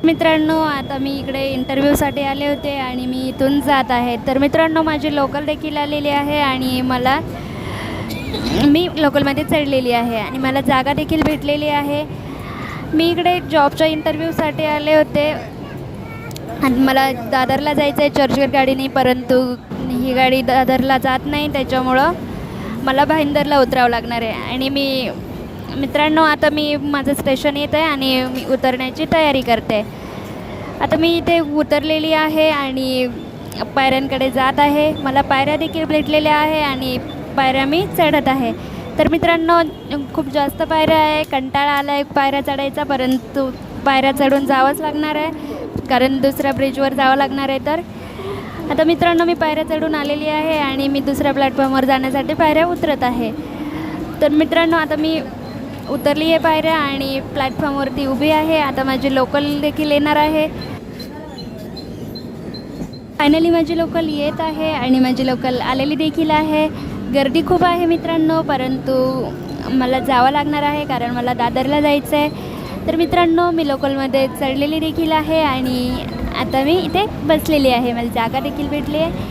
मित्रांनो, आता मी इकडे इंटरव्ह्यूसाठी आले होते आणि मी इथून जात आहे. तर मित्रांनो, माझी लोकल देखील आलेली आहे आणि मी लोकलमध्ये चढलेली आहे आणि मला जागा देखील भेटलेली आहे. मी इकडे जॉबच्या इंटरव्ह्यूसाठी आले होते आणि मला दादरला जायचं आहे चर्चगेट गाडीने, परंतु ही गाडी दादरला जात नाही, त्याच्यामुळं मला भाईंदरला उतरावं लागणार आहे. आणि मित्रांनो, आता माझं स्टेशन येत आहे आणि मी उतरण्याची तयारी करते. आता मी इथे उतरलेली आहे आणि पायऱ्यांकडे जात आहे. मला पायऱ्या देखील भेटलेल्या आहे आणि पायऱ्या मी चढत आहे. तर मित्रांनो, खूप जास्त पायऱ्या आहे, कंटाळा आला आहे पायऱ्या चढायचा, परंतु पायऱ्या चढून जावंच लागणार आहे कारण दुसऱ्या ब्रिजवर जावं लागणार आहे. तर आता मित्रांनो, मी पायऱ्या चढून आलेली आहे आणि मी दुसऱ्या प्लॅटफॉर्मवर जाण्यासाठी पायऱ्या उतरत आहे. तर मित्रांनो, आता मी उतरली आहे पायऱ्या आणि प्लॅटफॉर्मवरती उभी आहे. आता माझी लोकल देखील येणार आहे. फायनली माझी लोकल येत आहे आणि माझी लोकल आलेली देखील आहे. गर्दी खूप आहे मित्रांनो, परंतु मला जावं लागणार आहे कारण मला दादरला जायचं आहे. तर मित्रांनो, मी लोकलमध्ये चढलेली देखील आहे आणि आता मी इथे बसलेली आहे. मला जागा देखील भेटली आहे.